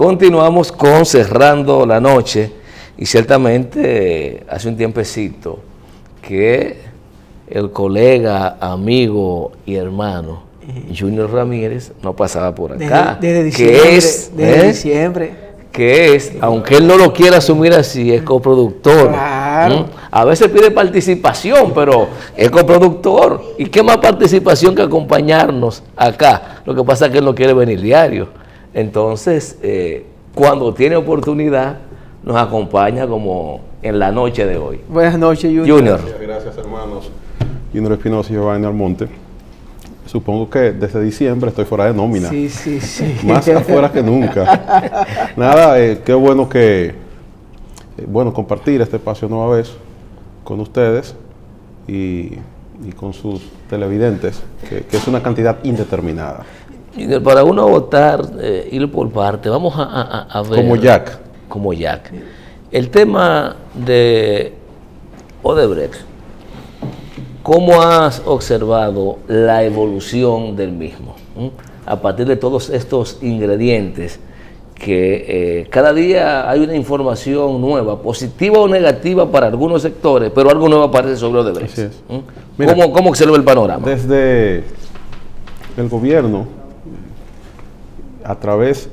Continuamos con Cerrando la Noche y ciertamente hace un tiempecito que el colega, amigo y hermano Junior Ramírez no pasaba por acá. Desde diciembre. Que es, aunque él no lo quiera asumir así, es coproductor. Claro. A veces pide participación, pero es coproductor. ¿Y qué más participación que acompañarnos acá? Lo que pasa es que él no quiere venir diario. Entonces, cuando tiene oportunidad, nos acompaña como en la noche de hoy. Buenas noches, Junior. Gracias, hermanos. Junior Espinosa y Giovanni Almonte. Supongo que desde diciembre estoy fuera de nómina. Sí. Más afuera que nunca. Nada, qué bueno que compartir este espacio nueva vez con ustedes y con sus televidentes, que es una cantidad indeterminada. Para uno votar, ir por parte, vamos a ver. Como Jack. El tema de Odebrecht, ¿cómo has observado la evolución del mismo? A partir de todos estos ingredientes que cada día hay una información nueva, positiva o negativa para algunos sectores, pero algo nuevo aparece sobre Odebrecht. Así es. Mira, ¿Cómo observa el panorama? Desde el gobierno, a través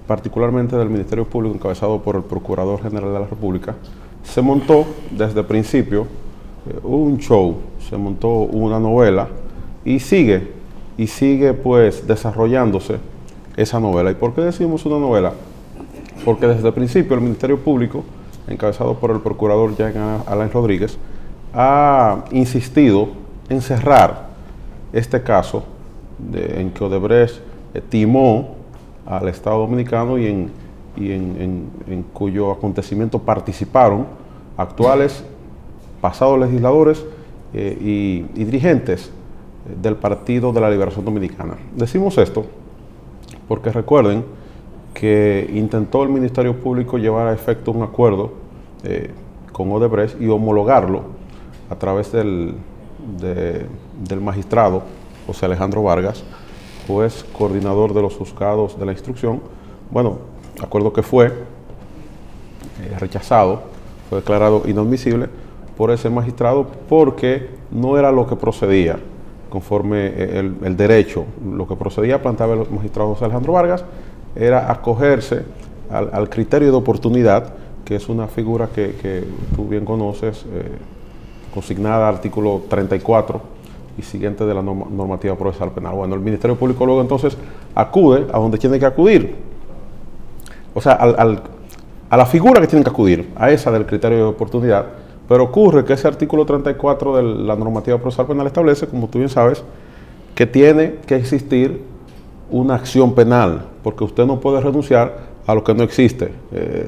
particularmente del Ministerio Público encabezado por el Procurador General de la República, se montó desde el principio un show, se montó una novela y sigue pues desarrollándose esa novela. ¿Y por qué decimos una novela? Porque desde el principio el Ministerio Público, encabezado por el Procurador Jean Alain Rodríguez, ha insistido en cerrar este caso en que Odebrecht timó al Estado Dominicano y en cuyo acontecimiento participaron actuales, pasados legisladores y dirigentes del Partido de la Liberación Dominicana. Decimos esto porque recuerden que intentó el Ministerio Público llevar a efecto un acuerdo con Odebrecht y homologarlo a través del magistrado José Alejandro Vargas, juez coordinador de los juzgados de la instrucción. Bueno, acuerdo que fue rechazado, fue declarado inadmisible por ese magistrado porque no era lo que procedía conforme el derecho. Lo que procedía, planteaba el magistrado José Alejandro Vargas, era acogerse al criterio de oportunidad, que es una figura que tú bien conoces, consignada al artículo 34 y siguiente de la normativa procesal penal. Bueno, el Ministerio Público luego entonces acude a donde tiene que acudir, o sea, a la figura que tienen que acudir, a esa del criterio de oportunidad, pero ocurre que ese artículo 34 de la normativa procesal penal establece, como tú bien sabes, que tiene que existir una acción penal, porque usted no puede renunciar a lo que no existe.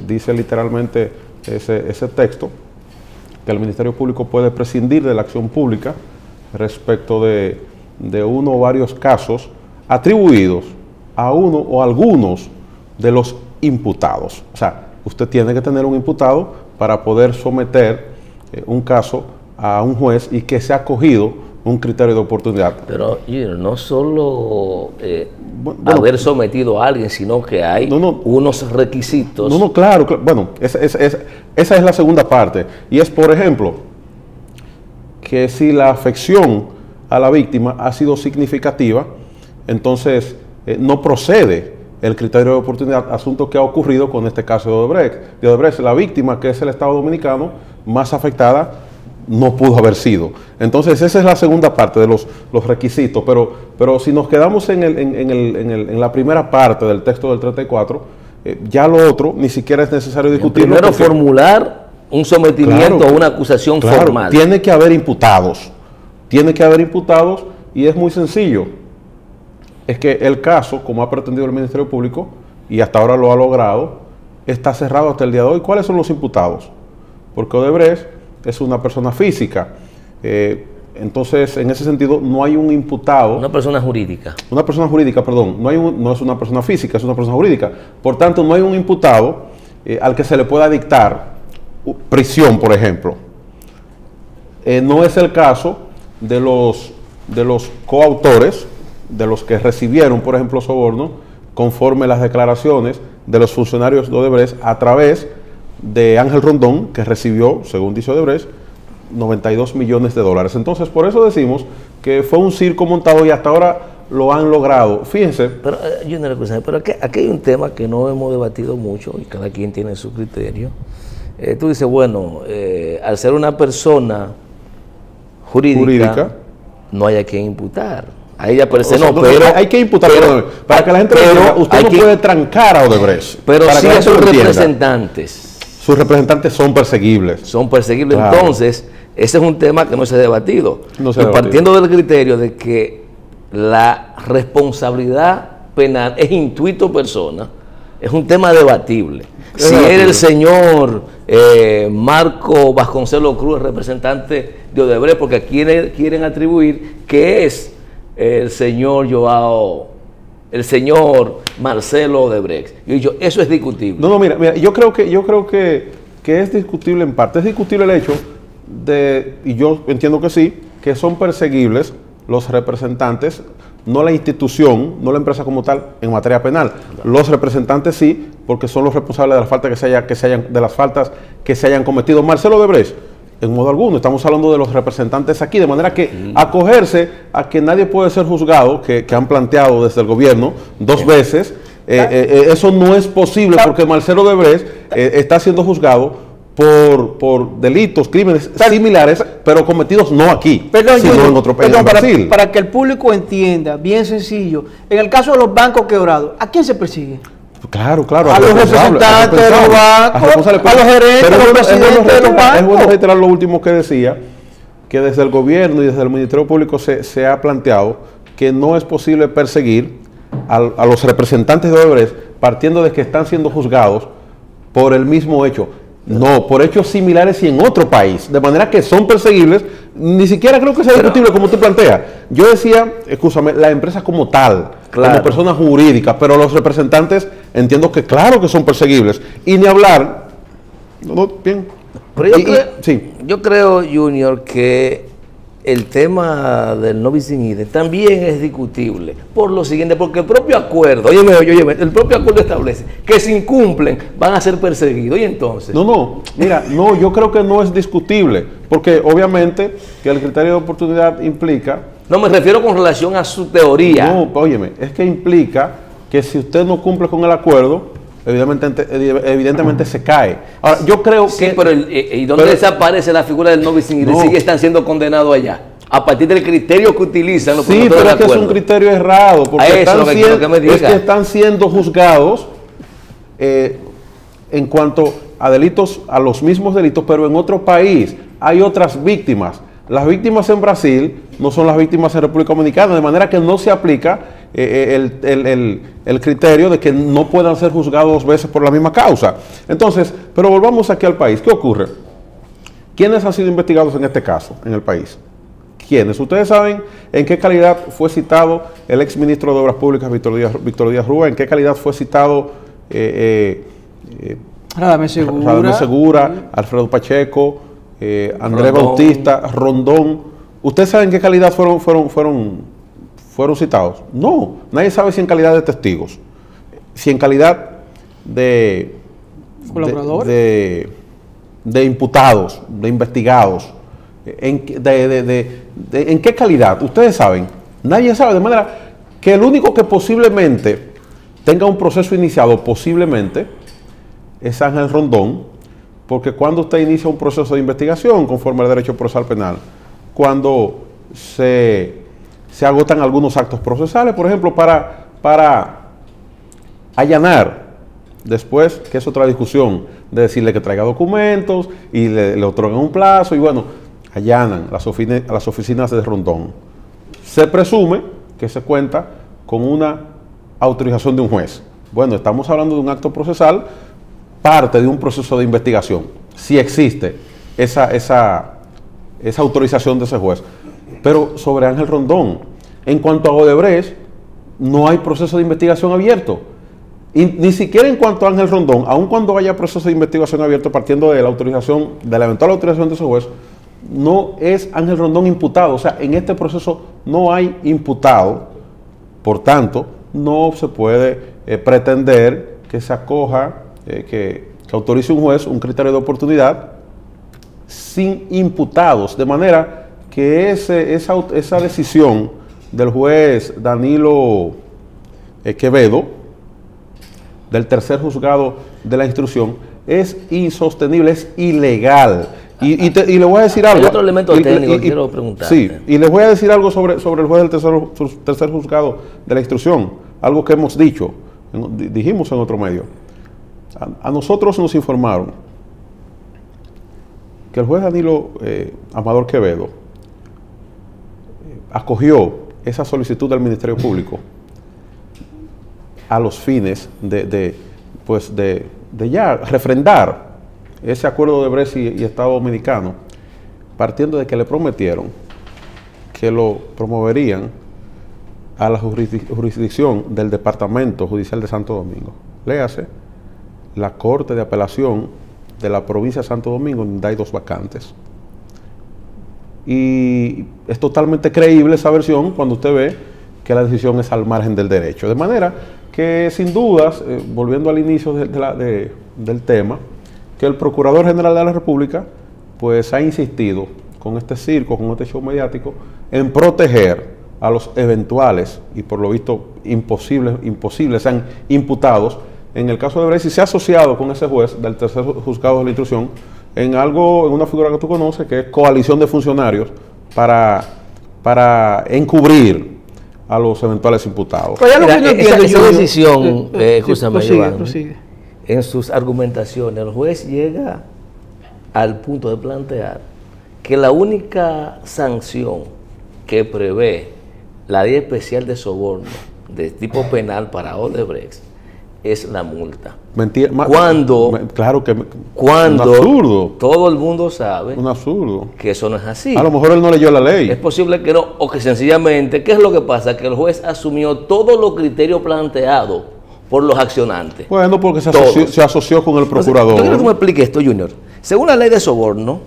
Dice literalmente ese texto que el Ministerio Público puede prescindir de la acción pública respecto de uno o varios casos atribuidos a uno o algunos de los imputados. O sea, usted tiene que tener un imputado para poder someter un caso a un juez y que sea acogido un criterio de oportunidad. Pero no solo haber sometido a alguien, sino que hay unos requisitos. Claro. Bueno, esa es la segunda parte. Y es, por ejemplo, que si la afección a la víctima ha sido significativa, entonces no procede el criterio de oportunidad, asunto que ha ocurrido con este caso de Odebrecht. De Odebrecht, la víctima, que es el Estado Dominicano, más afectada, no pudo haber sido. Entonces esa es la segunda parte de los requisitos, pero si nos quedamos en la primera parte del texto del 34, ya lo otro ni siquiera es necesario discutirlo. Primero formular un sometimiento o una acusación formal. Tiene que haber imputados. Y es muy sencillo. Es que el caso, como ha pretendido el Ministerio Público, y hasta ahora lo ha logrado, está cerrado hasta el día de hoy. ¿Cuáles son los imputados? Porque Odebrecht es una persona física. Entonces, en ese sentido, no hay un imputado. Una persona jurídica. Una persona jurídica, perdón. No es una persona física, es una persona jurídica. Por tanto, no hay un imputado al que se le pueda dictar prisión, por ejemplo. No es el caso de los coautores, de los que recibieron, por ejemplo, soborno, conforme las declaraciones de los funcionarios de Odebrecht a través de Ángel Rondón, que recibió, según dice Odebrecht, $92 millones. Entonces, por eso decimos que fue un circo montado y hasta ahora lo han logrado. Fíjense. Pero, pero aquí hay un tema que no hemos debatido mucho y cada quien tiene su criterio. Tú dices, bueno, al ser una persona jurídica, no hay a quien imputar. Ahí ya parece no, pero hay que imputar, para que la gente vea, usted no puede trancar a Odebrecht. Pero sí a sus representantes. Sus representantes son perseguibles. Son perseguibles. Claro. Entonces, ese es un tema que no se ha debatido. Partiendo del criterio de que la responsabilidad penal es intuito persona, es un tema debatible. Si era el señor Marco Vasconcelos Cruz, representante de Odebrecht, porque aquí quieren atribuir que es el señor el señor Marcelo Odebrecht. Yo digo, eso es discutible. No, mira, yo creo que es discutible en parte. Es discutible el hecho de, y yo entiendo que sí, que son perseguibles los representantes, no la institución, no la empresa como tal, en materia penal. Claro. Los representantes sí, porque son los responsables de las faltas que se hayan cometido. Marcelo Odebrecht, en modo alguno, estamos hablando de los representantes aquí, de manera que acogerse a que nadie puede ser juzgado, que han planteado desde el gobierno 2 veces, eso no es posible, porque Marcelo Odebrecht está siendo juzgado por delitos, crímenes similares, pero cometidos no aquí, sino en otro país. Para que el público entienda, bien sencillo, en el caso de los bancos quebrados, ¿a quién se persigue? Claro. A los representantes de los bancos, a los gerentes, a los presidentes de los bancos. Es bueno reiterar lo último que decía, que desde el gobierno y desde el Ministerio Público se ha planteado que no es posible perseguir a los representantes de Odebrecht partiendo de que están siendo juzgados por el mismo hecho. No, por hechos similares y en otro país, de manera que son perseguibles. Ni siquiera creo que sea discutible como tú planteas. Yo decía, escúchame, la empresa como tal, como persona jurídica, pero los representantes entiendo que claro que son perseguibles. Y ni hablar, bien. Pero yo creo, Junior, que el tema del no bis in idem también es discutible por lo siguiente, porque el propio acuerdo, el propio acuerdo establece que si incumplen van a ser perseguidos. Y entonces yo creo que no es discutible, porque obviamente que el criterio de oportunidad implica, no me refiero con relación a su teoría, no, óyeme, es que implica que si usted no cumple con el acuerdo, evidentemente se cae. Ahora, yo creo que... Sí, pero ¿y dónde desaparece la figura del no bis in idem? Sigue están siendo condenados allá, a partir del criterio que utilizan los sí, pero es que es un criterio errado, porque están siendo juzgados en cuanto a delitos, a los mismos delitos, pero en otro país. Hay otras víctimas. Las víctimas en Brasil no son las víctimas en República Dominicana, de manera que no se aplica el criterio de que no puedan ser juzgados 2 veces por la misma causa. Entonces, pero volvamos aquí al país. ¿Qué ocurre? ¿Quiénes han sido investigados en este caso, en el país? ¿Quiénes? Ustedes saben en qué calidad fue citado el exministro de Obras Públicas, Víctor Díaz Rúa, en qué calidad fue citado Radamés Segura, Alfredo Pacheco, Andrés Bautista, Rondón. ¿Ustedes saben en qué calidad fueron citados? No, nadie sabe si en calidad de testigos, si en calidad de colaboradores, de imputados, de investigados, en qué calidad, ustedes saben, nadie sabe, de manera que el único que posiblemente tenga un proceso iniciado, posiblemente, es Ángel Rondón, porque cuando usted inicia un proceso de investigación conforme al derecho procesal penal, cuando se agotan algunos actos procesales, por ejemplo, para allanar, después, que es otra discusión, de decirle que traiga documentos y le otorgan un plazo, y bueno, allanan las oficinas de Rondón. Se presume que se cuenta con una autorización de un juez. Bueno, estamos hablando de un acto procesal, parte de un proceso de investigación, si existe esa autorización de ese juez. Pero sobre Ángel Rondón, en cuanto a Odebrecht, no hay proceso de investigación abierto. Y ni siquiera en cuanto a Ángel Rondón, aun cuando haya proceso de investigación abierto partiendo de la autorización, de la eventual autorización de ese juez, no es Ángel Rondón imputado. O sea, en este proceso no hay imputado, por tanto, no se puede pretender que se acoja, que autorice un juez un criterio de oportunidad sin imputados, de manera que esa decisión del juez Danilo Quevedo, del tercer juzgado de la instrucción, es insostenible, es ilegal. Y le voy a decir algo. Hay otro elemento técnico que quiero preguntar. Sí, y les voy a decir algo sobre el juez del tercer juzgado de la instrucción, algo que hemos dijimos en otro medio. A nosotros nos informaron que el juez Danilo Amador Quevedo acogió esa solicitud del Ministerio Público a los fines de ya refrendar ese acuerdo de Brecht y Estado Dominicano, partiendo de que le prometieron que lo promoverían a la jurisdicción del Departamento Judicial de Santo Domingo. Léase, la Corte de Apelación de la provincia de Santo Domingo, donde hay 2 vacantes. Y es totalmente creíble esa versión cuando usted ve que la decisión es al margen del derecho. De manera que, sin dudas, volviendo al inicio del tema, que el Procurador General de la República pues ha insistido con este circo, con este show mediático, en proteger a los eventuales y por lo visto imposibles sean imputados. En el caso de Brecht, si se ha asociado con ese juez del tercer juzgado de la instrucción en una figura que tú conoces, que es coalición de funcionarios para encubrir a los eventuales imputados. Esa decisión, justamente, en sus argumentaciones, el juez llega al punto de plantear que la única sanción que prevé la ley especial de soborno de tipo penal para Odebrecht es la multa. Mentira. Cuando un absurdo. Todo el mundo sabe un absurdo. Que eso no es así. A lo mejor él no leyó la ley. Es posible que no, o que sencillamente, ¿qué es lo que pasa? Que el juez asumió todos los criterios planteados por los accionantes. Bueno, porque se asoció con el procurador. Entonces, yo quiero que tú me expliques esto, Junior. Según la ley de soborno,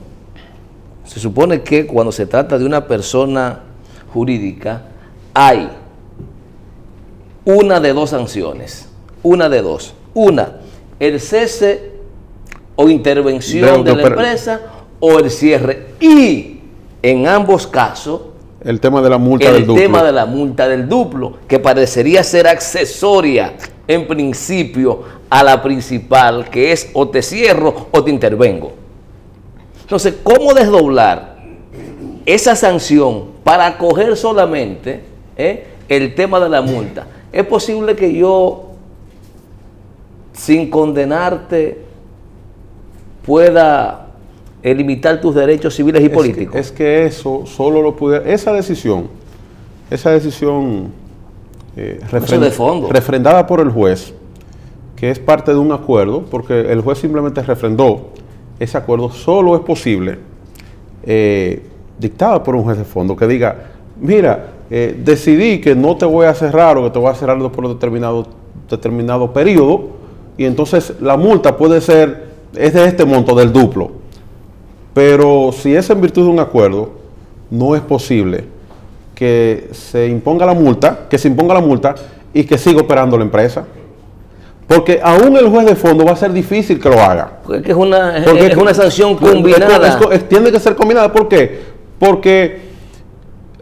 se supone que cuando se trata de una persona jurídica, hay una de 2 sanciones. Una de 2. Una, el cese o intervención de la empresa o el cierre. Y en ambos casos, el tema de la multa del duplo. El tema de la multa del duplo, que parecería ser accesoria en principio a la principal, que es o te cierro o te intervengo. Entonces, ¿cómo desdoblar esa sanción para acoger solamente el tema de la multa? Es posible que yo, sin condenarte, pueda limitar tus derechos civiles y políticos. Es que eso solo lo puede... Esa decisión de fondo, refrendada por el juez, que es parte de un acuerdo, porque el juez simplemente refrendó ese acuerdo, solo es posible dictada por un juez de fondo que diga, mira, decidí que no te voy a cerrar o que te voy a cerrar por determinado periodo, y entonces la multa es de este monto, del duplo. Pero si es en virtud de un acuerdo, no es posible que se imponga la multa y que siga operando la empresa. Porque aún el juez de fondo va a ser difícil que lo haga. Porque es una sanción combinada. Tiene que ser combinada. ¿Por qué? Porque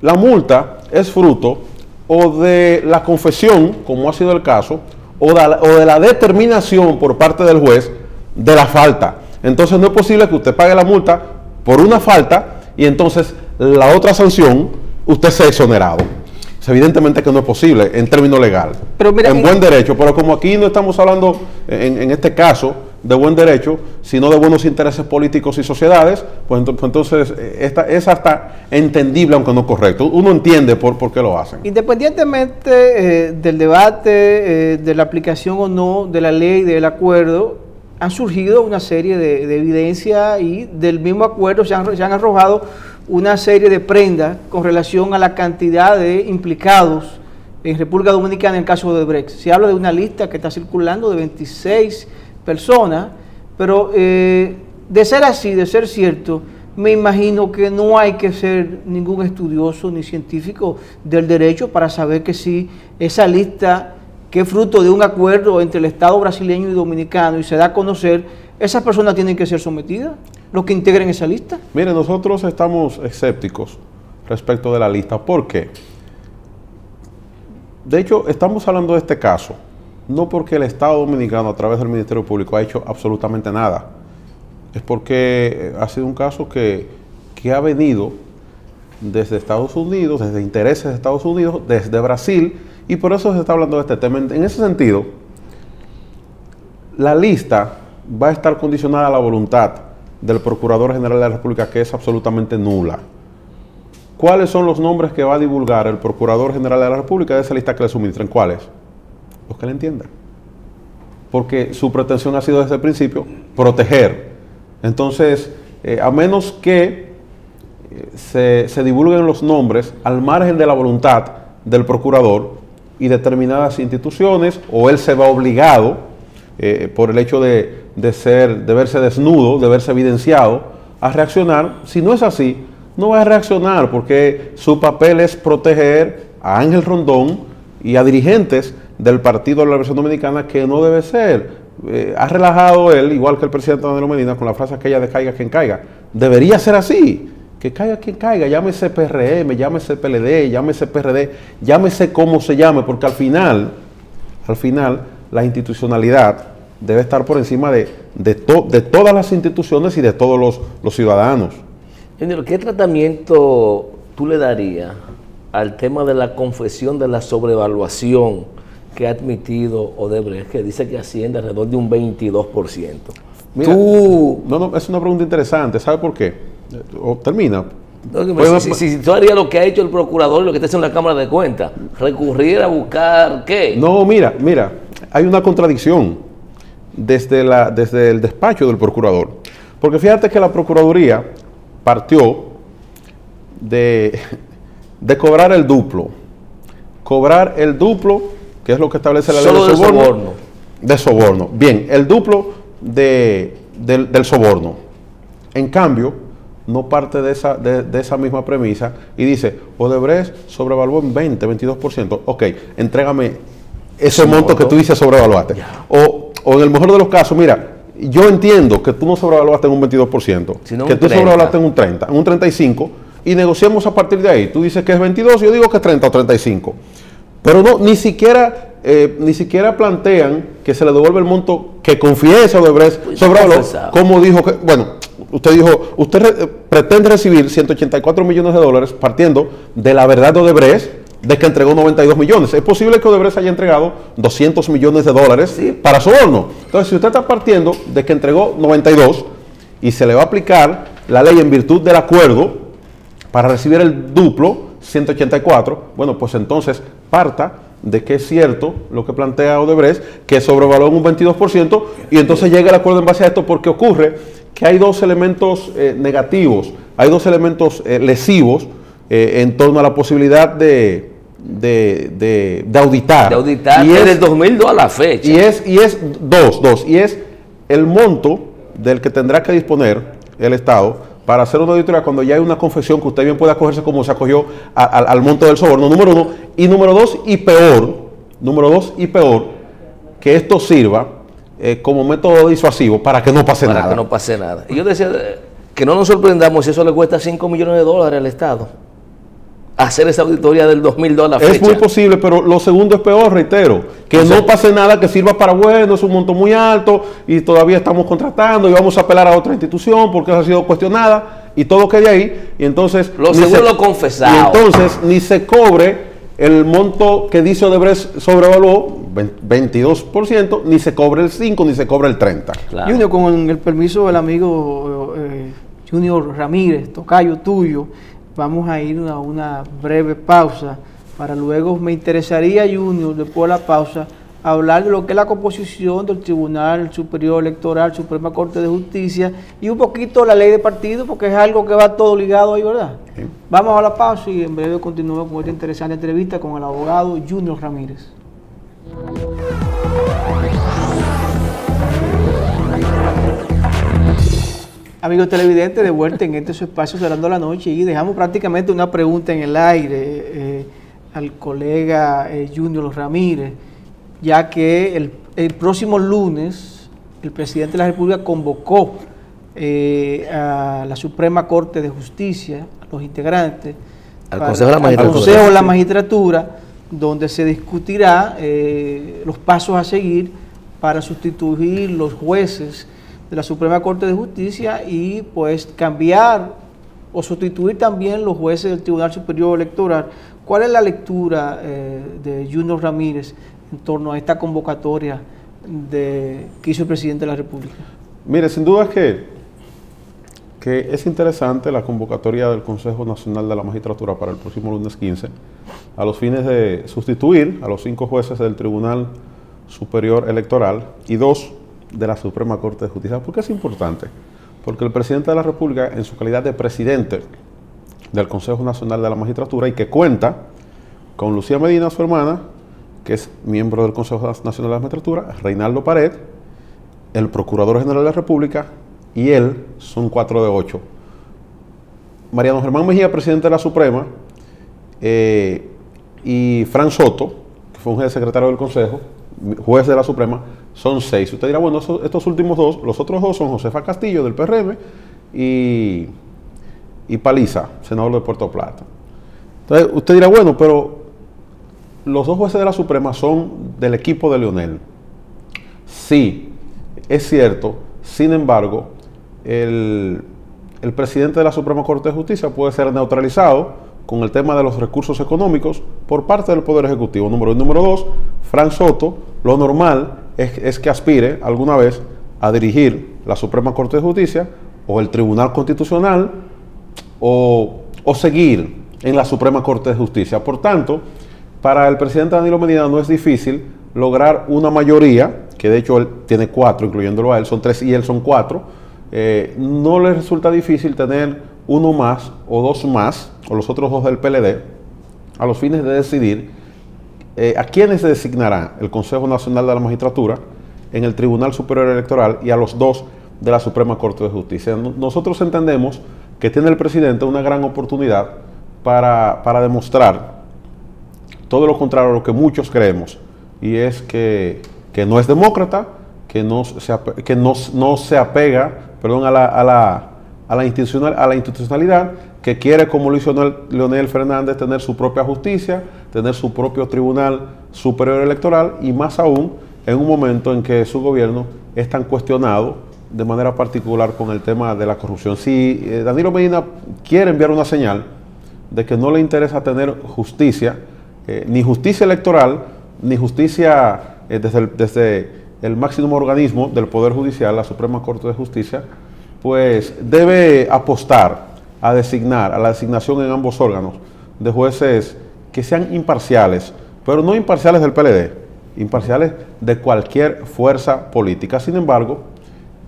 la multa es fruto o de la confesión, como ha sido el caso, o de la determinación por parte del juez de la falta. Entonces no es posible que usted pague la multa por una falta y entonces la otra sanción usted sea exonerado. Evidentemente que no es posible en términos legales, en buen derecho, pero como aquí no estamos hablando en este caso de buen derecho, sino de buenos intereses políticos y sociedades, pues entonces es hasta entendible, aunque no correcto. Uno entiende por qué lo hacen. Independientemente del debate, de la aplicación o no de la ley, del acuerdo, han surgido una serie de evidencias y del mismo acuerdo se han arrojado una serie de prendas con relación a la cantidad de implicados en República Dominicana en el caso de Odebrecht. Se habla de una lista que está circulando de 26 personas, pero de ser así, de ser cierto, me imagino que no hay que ser ningún estudioso ni científico del derecho para saber que si esa lista que es fruto de un acuerdo entre el Estado brasileño y dominicano y se da a conocer, esas personas tienen que ser sometidas, los que integren esa lista. Mire, nosotros estamos escépticos respecto de la lista. ¿Por qué? De hecho, estamos hablando de este caso, no porque el Estado dominicano a través del Ministerio Público ha hecho absolutamente nada. Es porque ha sido un caso que ha venido desde Estados Unidos, desde intereses de Estados Unidos, desde Brasil, y por eso se está hablando de este tema. En ese sentido, la lista va a estar condicionada a la voluntad del Procurador General de la República, que es absolutamente nula. ¿Cuáles son los nombres que va a divulgar el Procurador General de la República de esa lista que le suministren? ¿Cuáles? Los que le entiendan. Porque su pretensión ha sido desde el principio proteger. Entonces, a menos que se divulguen los nombres al margen de la voluntad del procurador y determinadas instituciones, o él se va obligado por el hecho de verse desnudo, de verse evidenciado, a reaccionar. Si no es así, no va a reaccionar, porque su papel es proteger a Ángel Rondón y a dirigentes del Partido de la Liberación Dominicana, que no debe ser. Ha relajado él, igual que el presidente Danilo Medina, con la frase aquella de caiga quien caiga. Debería ser así, que caiga quien caiga, llámese PRM, llámese PLD, llámese PRD, llámese como se llame, porque al final, la institucionalidad debe estar por encima de todas las instituciones y de todos los ciudadanos. ¿Qué tratamiento tú le darías al tema de la confesión de la sobrevaluación que ha admitido Odebrecht, que dice que asciende alrededor de un 22%? Mira, no, es una pregunta interesante. ¿Sabe por qué? Termina. No, si tú harías lo que ha hecho el procurador y lo que está haciendo la Cámara de Cuentas, recurrir a buscar ¿qué? No, mira, hay una contradicción desde el despacho del procurador. Porque fíjate que la Procuraduría partió de cobrar el duplo. Cobrar el duplo, que es lo que establece la ley de soborno. De soborno. Bien, el duplo del soborno. En cambio, no parte de esa misma premisa y dice, Odebrecht sobrevaluó en 22%. Ok, entrégame ese monto que tú dices sobrevaluaste. O en el mejor de los casos, mira, yo entiendo que tú no sobrevaluaste en un 22%, sino que tú sobrevaluaste en un 30%, en un 35%, y negociamos a partir de ahí. Tú dices que es 22, yo digo que es 30 o 35. Pero no, ni siquiera plantean que se le devuelve el monto que confiesa Odebrecht sobrevaluó, como dijo que, bueno, usted dijo, usted pretende recibir 184 millones de dólares partiendo de la verdad de Odebrecht, de que entregó 92 millones. Es posible que Odebrecht haya entregado 200 millones de dólares para soborno. Entonces, si usted está partiendo de que entregó 92 y se le va a aplicar la ley en virtud del acuerdo para recibir el duplo, 184, bueno, pues entonces parta de que es cierto lo que plantea Odebrecht, que sobrevaluó en un 22%, y entonces llega el acuerdo en base a esto, porque ocurre que hay dos elementos negativos, hay dos elementos lesivos en torno a la posibilidad de auditar. De auditar desde el 2002 a la fecha. Y es el monto del que tendrá que disponer el Estado para hacer una auditoría cuando ya hay una confesión que usted bien puede acogerse como se acogió al monto del soborno, número uno. Y número dos y peor, que esto sirva como método disuasivo para que no pase nada. Para que no pase nada. Y yo decía que no nos sorprendamos si eso le cuesta 5 millones de dólares al Estado. Hacer esa auditoría del 2002 a la fecha. Es muy posible, pero lo segundo es peor, reitero, que no pase nada, que sirva para bueno, es un monto muy alto y todavía estamos contratando y vamos a apelar a otra institución porque ha sido cuestionada y todo quede ahí, y entonces lo confesado. Y entonces ni se cobre el monto que dice Odebrecht sobrevaluó 22%, ni se cobre el 5, ni se cobre el 30. Claro. Junior, con el permiso del amigo Junior Ramírez, tocayo tuyo, vamos a ir a una breve pausa para luego, me interesaría, Junior, después de la pausa, hablar de lo que es la composición del Tribunal Superior Electoral, Suprema Corte de Justicia y un poquito la ley de partido, porque es algo que va todo ligado ahí, ¿verdad? Sí. Vamos a la pausa y en breve continuamos con esta interesante entrevista con el abogado Junior Ramírez. Amigos televidentes, de vuelta en este su espacio Cerrando la Noche, y dejamos prácticamente una pregunta en el aire al colega Junior Ramírez. ya que el próximo lunes el presidente de la República convocó a la Suprema Corte de Justicia, a los integrantes, al Consejo de la Magistratura, donde se discutirá los pasos a seguir para sustituir los jueces de la Suprema Corte de Justicia y pues cambiar o sustituir también los jueces del Tribunal Superior Electoral. ¿Cuál es la lectura de Junior Ramírez en torno a esta convocatoria que hizo el presidente de la República? Mire, sin duda que es interesante la convocatoria del Consejo Nacional de la Magistratura para el próximo lunes 15, a los fines de sustituir a los 5 jueces del Tribunal Superior Electoral y 2 de la Suprema Corte de Justicia. ¿Por qué es importante? Porque el presidente de la República, en su calidad de presidente del Consejo Nacional de la Magistratura, y que cuenta con Lucía Medina, su hermana, que es miembro del Consejo Nacional de la Magistratura, Reinaldo Pared, el Procurador General de la República, y él, son 4 de 8. Mariano Germán Mejía, presidente de la Suprema, y Fran Soto, que fue un jefe secretario del Consejo, juez de la Suprema, son 6. Usted dirá, bueno, estos últimos 2, los otros 2 son Josefa Castillo, del PRM, y Paliza, senador de Puerto Plata. Entonces, usted dirá, bueno, pero los 2 jueces de la Suprema son del equipo de Leonel. Sí, es cierto. Sin embargo, el presidente de la Suprema Corte de Justicia puede ser neutralizado con el tema de los recursos económicos por parte del Poder Ejecutivo. Número 1. Número 2, Fran Soto, lo normal es que aspire alguna vez a dirigir la Suprema Corte de Justicia o el Tribunal Constitucional o seguir en la Suprema Corte de Justicia. Por tanto, para el presidente Danilo Medina no es difícil lograr una mayoría, que de hecho él tiene 4, incluyéndolo a él, son 3 y él son 4, no le resulta difícil tener uno más o 2 más, o los otros 2 del PLD, a los fines de decidir a quiénes se designará el Consejo Nacional de la Magistratura en el Tribunal Superior Electoral y a los 2 de la Suprema Corte de Justicia. Nosotros entendemos que tiene el presidente una gran oportunidad para demostrar todo lo contrario a lo que muchos creemos, y es que no es demócrata, que no se apega, perdón, a la institucionalidad, que quiere, como lo hizo Leonel Fernández, tener su propia justicia, tener su propio Tribunal Superior Electoral, y más aún en un momento en que su gobierno es tan cuestionado de manera particular con el tema de la corrupción. Si Danilo Medina quiere enviar una señal de que no le interesa tener justicia, ni justicia electoral, ni justicia desde el máximo organismo del Poder Judicial, la Suprema Corte de Justicia, pues debe apostar a la designación en ambos órganos de jueces que sean imparciales, pero no imparciales del PLD, imparciales de cualquier fuerza política. Sin embargo,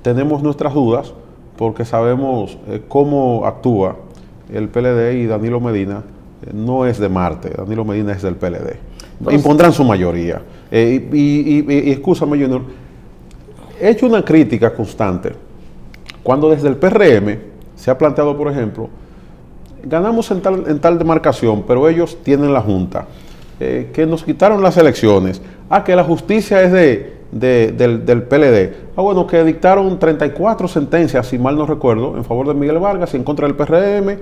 tenemos nuestras dudas porque sabemos cómo actúa el PLD, y Danilo Medina no es de Marte, Danilo Medina es del PLD. Impondrán su mayoría. Y excúsame, Junior, he hecho una crítica constante cuando desde el PRM se ha planteado, por ejemplo, ganamos en tal demarcación, pero ellos tienen la Junta, que nos quitaron las elecciones, que la justicia es del PLD, bueno, que dictaron 34 sentencias, si mal no recuerdo, en favor de Miguel Vargas y en contra del PRM,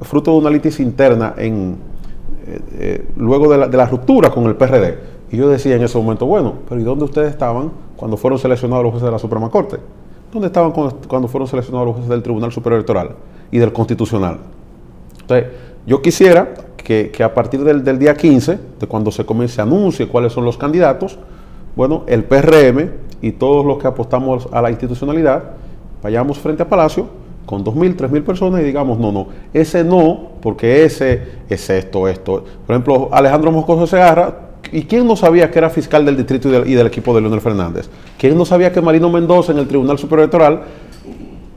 fruto de una litis interna luego de la ruptura con el PRD. Y yo decía en ese momento, bueno, pero ¿y dónde ustedes estaban cuando fueron seleccionados los jueces de la Suprema Corte? ¿Dónde estaban cuando fueron seleccionados los jueces del Tribunal Superior Electoral y del Constitucional? Entonces, yo quisiera que a partir del día 15, de cuando se comience a anunciar cuáles son los candidatos, bueno, el PRM y todos los que apostamos a la institucionalidad, vayamos frente a Palacio con 2.000, 3.000 personas y digamos, no, ese no, porque ese es esto. Por ejemplo, Alejandro Moscoso Segarra, ¿y quién no sabía que era fiscal del distrito y del equipo de Leonel Fernández? ¿Quién no sabía que Marino Mendoza en el Tribunal Superior Electoral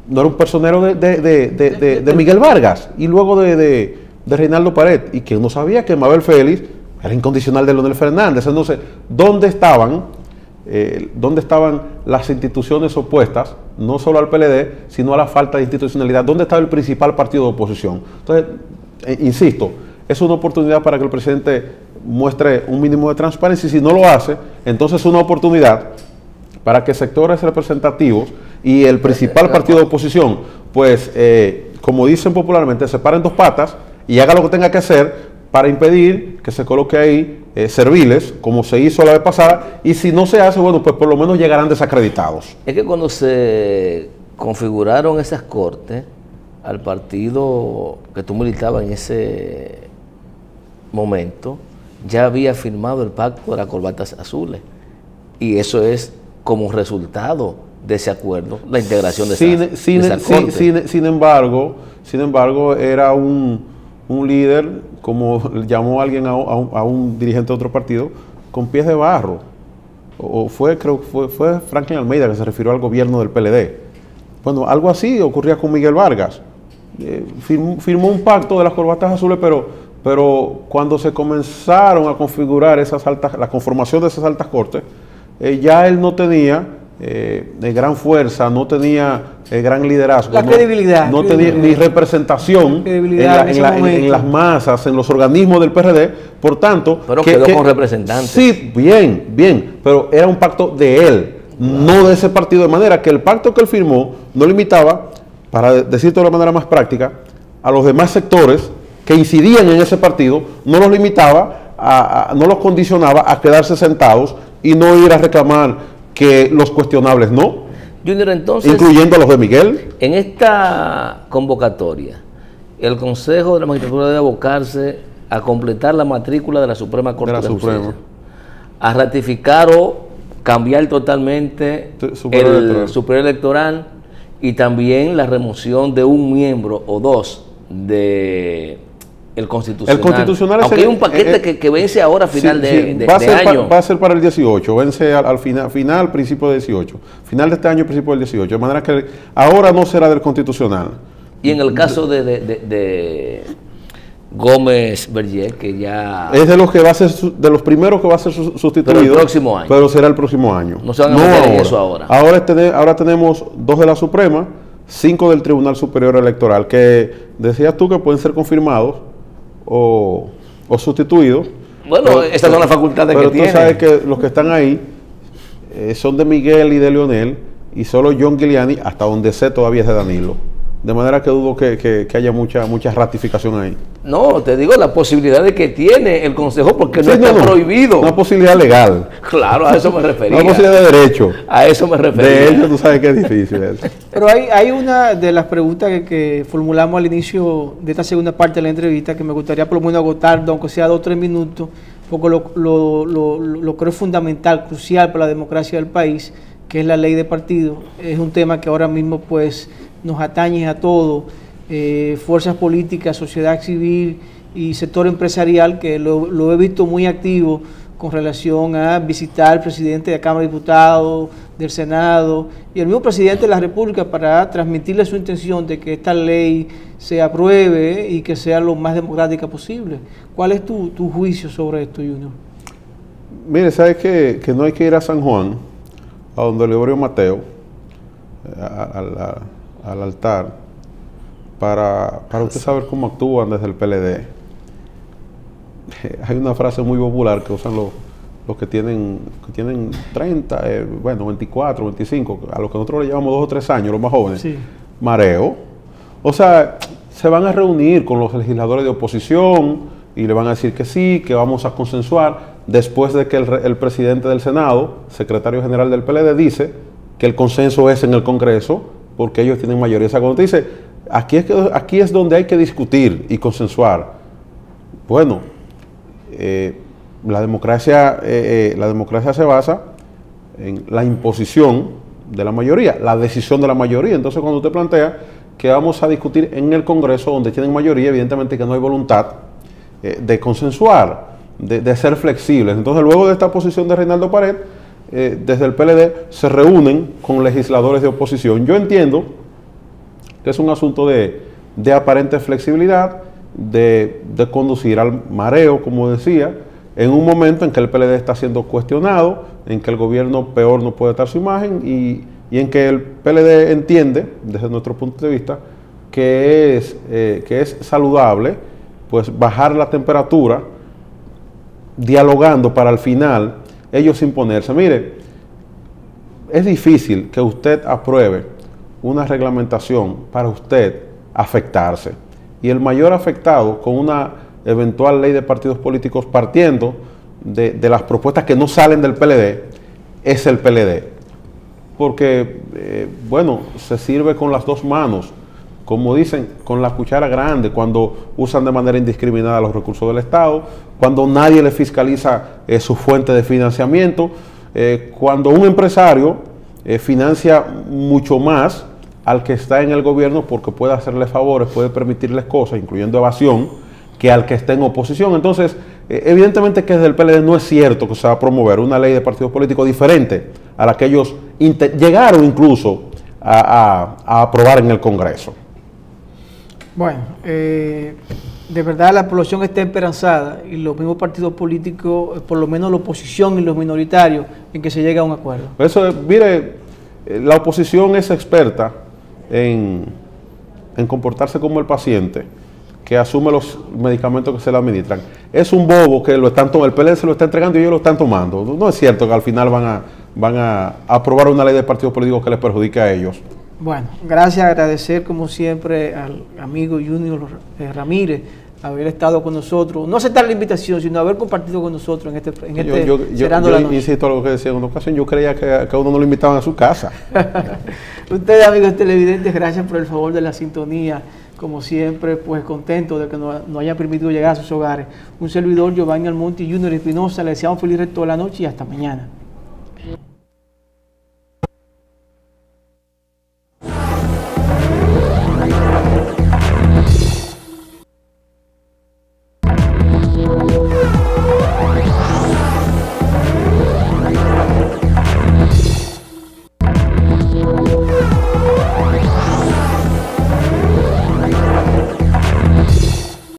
no era un personero de Miguel Vargas y luego de Reinaldo Pared? ¿Y quién no sabía que Mabel Félix era incondicional de Leonel Fernández? Entonces, ¿dónde estaban las instituciones opuestas, no solo al PLD, sino a la falta de institucionalidad? ¿Dónde estaba el principal partido de oposición? Entonces, insisto, es una oportunidad para que el presidente muestre un mínimo de transparencia, y si no lo hace, entonces es una oportunidad para que sectores representativos y el principal partido de oposición, pues, como dicen popularmente, se paren dos patas y haga lo que tenga que hacer para impedir que se coloque ahí serviles, como se hizo la vez pasada, y si no se hace, bueno, pues por lo menos llegarán desacreditados. Es que cuando se configuraron esas cortes, al partido que tú militabas en ese momento, ya había firmado el pacto de las corbatas azules, y eso es como resultado de ese acuerdo, la integración de esa corte. Sin embargo, era un líder, como llamó alguien a un dirigente de otro partido, con pies de barro. Creo que fue Franklin Almeida que se refirió al gobierno del PLD. Bueno, algo así ocurría con Miguel Vargas. Firmó un pacto de las corbatas azules, pero cuando se comenzaron a configurar la conformación de esas altas cortes, ya él no tenía gran fuerza, no tenía gran liderazgo, la credibilidad, no tenía ni representación en las masas, en los organismos del PRD, por tanto... Pero quedó con representantes. Sí, bien, pero era un pacto de él, no de ese partido, de manera que el pacto que él firmó no limitaba, para decirlo de la manera más práctica, a los demás sectores que incidían en ese partido, no los limitaba, no los condicionaba a quedarse sentados y no ir a reclamar que los cuestionables no, Junior, entonces, incluyendo a los de Miguel. En esta convocatoria, el Consejo de la Magistratura debe abocarse a completar la matrícula de la Suprema Corte de Justicia, a ratificar o cambiar totalmente el superior electoral, y también la remoción de un miembro o dos de el Constitucional. El Constitucional, aunque hay un paquete que vence ahora a final de año. Va a ser para el 18, vence al final, principio del 18. Final de este año, principio del 18. De manera que ahora no será del Constitucional. Y en el caso de Gómez Berger, que ya... Es de los que va a ser, de los primeros que va a ser sustituido. Pero el próximo año. Pero será el próximo año. No se van a meter en eso ahora. Ahora tenemos 2 de la Suprema, 5 del Tribunal Superior Electoral, que decías tú que pueden ser confirmados o sustituidos. Bueno, estas son las facultades que tienen. Pero tú sabes que los que están ahí son de Miguel y de Leonel, y solo John Giuliani, hasta donde sé, todavía es de Danilo. De manera que dudo que haya mucha ratificación ahí. No, te digo la posibilidad de que tiene el Consejo, porque no está prohibido. Una posibilidad legal. Claro, a eso me refería. Una posibilidad de derecho. A eso me refería. De hecho, tú sabes que es difícil eso. Pero hay una de las preguntas que formulamos al inicio de esta segunda parte de la entrevista que me gustaría por lo menos agotar, aunque sea 2 o 3 minutos, porque lo creo fundamental, crucial para la democracia del país, que es la ley de partidos. Es un tema que ahora mismo pues nos atañe a todos, fuerzas políticas, sociedad civil y sector empresarial, que lo he visto muy activo con relación a visitar al presidente de la Cámara de Diputados, del Senado y el mismo presidente de la República para transmitirle su intención de que esta ley se apruebe y que sea lo más democrática posible. ¿Cuál es tu juicio sobre esto, Junior? Mire, ¿sabes que no hay que ir a San Juan, a donde Gregorio Mateo, al altar, para usted saber cómo actúan desde el PLD? Hay una frase muy popular que usan los que tienen 30, 24, 25, a los que nosotros le llevamos 2 o 3 años, los más jóvenes. Sí. Mareo. O sea, se van a reunir con los legisladores de oposición y le van a decir que sí, que vamos a consensuar, después de que el presidente del Senado, secretario general del PLD, dice que el consenso es en el Congreso, porque ellos tienen mayoría. O sea, cuando te dice, aquí es donde hay que discutir y consensuar. Bueno, la democracia se basa en la imposición de la mayoría, la decisión de la mayoría. Entonces, cuando usted plantea que vamos a discutir en el Congreso, donde tienen mayoría, evidentemente que no hay voluntad de consensuar, de ser flexibles. Entonces, luego de esta posición de Reinaldo Pared, desde el PLD se reúnen con legisladores de oposición. Yo entiendo que es un asunto de aparente flexibilidad, de conducir al mareo, como decía, en un momento en que el PLD está siendo cuestionado, en que el gobierno peor no puede dar su imagen y en que el PLD entiende, desde nuestro punto de vista, que es saludable pues bajar la temperatura dialogando para al final ellos imponerse. Mire, es difícil que usted apruebe una reglamentación para usted afectarse. Y el mayor afectado con una eventual ley de partidos políticos partiendo de las propuestas que no salen del PLD es el PLD. Porque, bueno, se sirve con las dos manos, como dicen, con la cuchara grande, cuando usan de manera indiscriminada los recursos del Estado, cuando nadie le fiscaliza su fuente de financiamiento, cuando un empresario financia mucho más al que está en el gobierno porque puede hacerle favores, puede permitirles cosas, incluyendo evasión, que al que está en oposición. Entonces, evidentemente que desde el PLD no es cierto que se va a promover una ley de partidos políticos diferente a la que ellos llegaron incluso a aprobar en el Congreso. Bueno, de verdad la población está esperanzada y los mismos partidos políticos, por lo menos la oposición y los minoritarios, en que se llegue a un acuerdo. Eso, mire, la oposición es experta en comportarse como el paciente que asume los medicamentos que se le administran. Es un bobo que el PLD se lo está entregando y ellos lo están tomando. No es cierto que al final van a aprobar una ley de partidos políticos que les perjudique a ellos. Bueno, gracias, agradecer como siempre al amigo Junior Ramírez haber estado con nosotros, no aceptar la invitación, sino haber compartido con nosotros en Cerrando la Noche. Insisto a lo que decía en una ocasión, yo creía que a uno no lo invitaban a su casa. Ustedes, amigos televidentes, gracias por el favor de la sintonía. Como siempre, pues contento de que nos haya permitido llegar a sus hogares. Un servidor, Giovanni Almonte y Junior Espinosa, le deseamos feliz resto de la noche y hasta mañana.